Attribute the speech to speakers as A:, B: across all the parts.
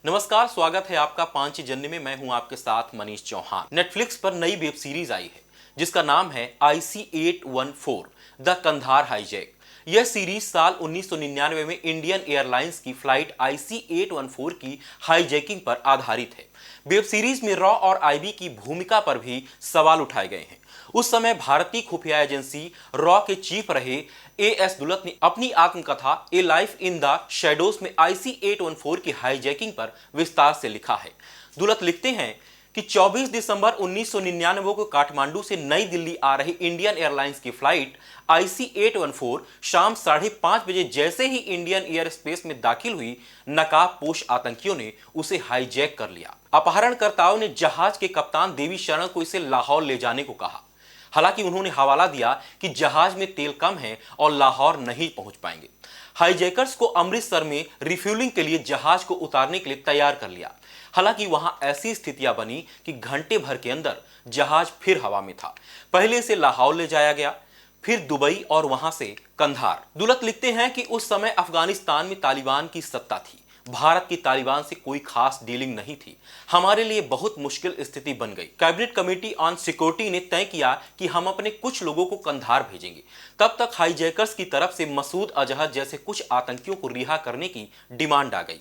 A: नमस्कार, स्वागत है आपका पांच जन्य में। मैं हूं आपके साथ मनीष चौहान। नेटफ्लिक्स पर नई वेब सीरीज आई है जिसका नाम है IC-814 द कंधार हाईजैक। यह सीरीज साल 1999 में इंडियन एयरलाइंस की फ्लाइट IC-814 की हाईजैकिंग पर आधारित है। वेब सीरीज में रॉ और आईबी की भूमिका पर भी सवाल उठाए गए हैं। उस समय भारतीय खुफिया एजेंसी रॉ के चीफ रहे AS दुलत ने अपनी आत्मकथा ए लाइफ इन द शैडोज में IC-814 की हाईजैकिंग पर विस्तार से लिखा है। दुलत लिखते हैं कि 24 दिसंबर 1999 को काठमांडू से नई दिल्ली आ रही इंडियन एयरलाइंस की फ्लाइट IC-814 शाम 5:30 बजे जैसे ही इंडियन एयर स्पेस में दाखिल हुई, नकाबपोश आतंकियों ने उसे हाईजैक कर लिया। अपहरणकर्ताओं ने जहाज के कप्तान देवी शरण को इसे लाहौर ले जाने को कहा। हालांकि उन्होंने हवाला दिया कि जहाज में तेल कम है और लाहौर नहीं पहुंच पाएंगे। हाईजैकर्स को अमृतसर में रिफ्यूलिंग के लिए जहाज को उतारने के लिए तैयार कर लिया। हालांकि वहां ऐसी स्थितियां बनी कि घंटे भर के अंदर जहाज फिर हवा में था। पहले इसे लाहौर ले जाया गया, फिर दुबई और वहां से कंधार। दुलत लिखते हैं कि उस समय अफगानिस्तान में तालिबान की सत्ता थी। भारत की तालिबान से कोई खास डीलिंग नहीं थी। हमारे लिए बहुत मुश्किल स्थिति बन गई। कैबिनेट कमेटी ऑन सिक्योरिटी ने तय किया कि हम अपने कुछ लोगों को कंधार भेजेंगे। तब तक हाईजैकर्स की तरफ से मसूद अजहर जैसे कुछ आतंकियों को रिहा करने की डिमांड आ गई।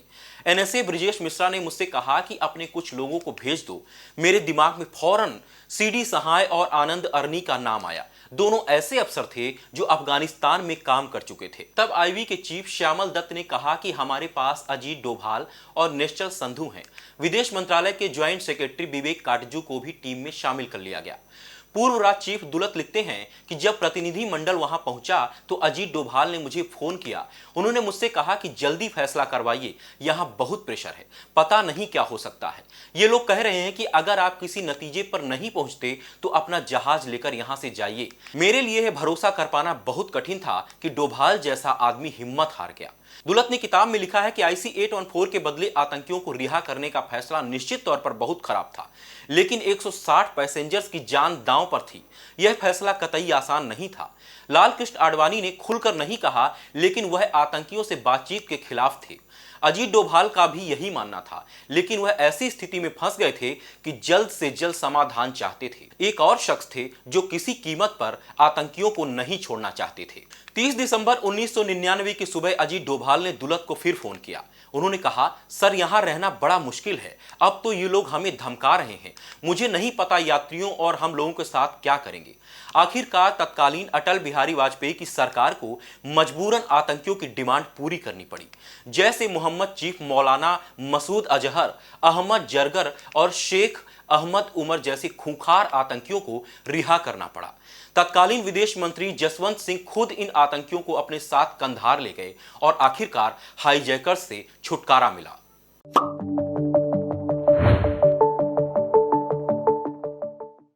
A: NSA ब्रिजेश मिश्रा ने मुझसे कहा कि अपने कुछ लोगों को भेज दो। मेरे दिमाग में फौरन CD सहाय और आनंद अरनी का नाम आया। दोनों ऐसे अफसर थे जो अफगानिस्तान में काम कर चुके थे। तब आईबी के चीफ श्यामल दत्त ने कहा कि हमारे पास अजीत डोभाल और निश्चल संधू हैं। विदेश मंत्रालय के ज्वाइंट सेक्रेटरी विवेक काटजू को भी टीम में शामिल कर लिया गया। पूर्व राज्य चीफ दुलत लिखते हैं कि जब प्रतिनिधि मंडल वहां पहुंचा तो अजीत डोभाल ने मुझे फोन किया। उन्होंने मुझसे कहा कि जल्दी फैसला करवाइए, यहां बहुत प्रेशर है, पता नहीं क्या हो सकता है। ये लोग कह रहे हैं कि अगर आप किसी नतीजे पर नहीं पहुंचते तो अपना जहाज लेकर यहां से जाइए। मेरे लिए यह भरोसा कर पाना बहुत कठिन था कि डोभाल जैसा आदमी हिम्मत हार गया। दुलत ने किताब में लिखा है कि IC-814 के बदले आतंकियों को रिहा करने का फैसला निश्चित तौर पर बहुत खराब था, लेकिन 160 पैसेंजर्स की जान दांव पर थी। यह फैसला कतई आसान नहीं था। लाल कृष्ण आडवाणी ने खुलकर नहीं कहा, लेकिन वह आतंकियों से बातचीत के खिलाफ थे। अजीत डोभाल का भी यही मानना था, लेकिन वह ऐसी स्थिति में फंस गए थे कि जल्द से जल्द समाधान चाहते थे। एक और शख्स थे जो किसी कीमत पर आतंकियों को नहीं छोड़ना चाहते थे। 30 दिसंबर 1999 की सुबह अजीत डोभाल ने दुलत को फिर फोन किया। उन्होंने कहा, सर यहां रहना बड़ा मुश्किल है। अब तो ये लोग हमें धमका रहे हैं। मुझे नहीं पता यात्रियों और हम लोगों के साथ क्या करेंगे। आखिरकार तत्कालीन अटल बिहारी वाजपेयी की सरकार को मजबूरन आतंकियों की डिमांड पूरी करनी पड़ी। जैसे मोहम्मद चीफ मौलाना मसूद अजहर, अहमद जरगर और शेख अहमद उमर जैसे खूंखार आतंकियों को रिहा करना पड़ा। तत्कालीन विदेश मंत्री जसवंत सिंह खुद इन आतंकियों को अपने साथ कंधार ले गए और आखिरकार हाईजैकर्स से छुटकारा मिला।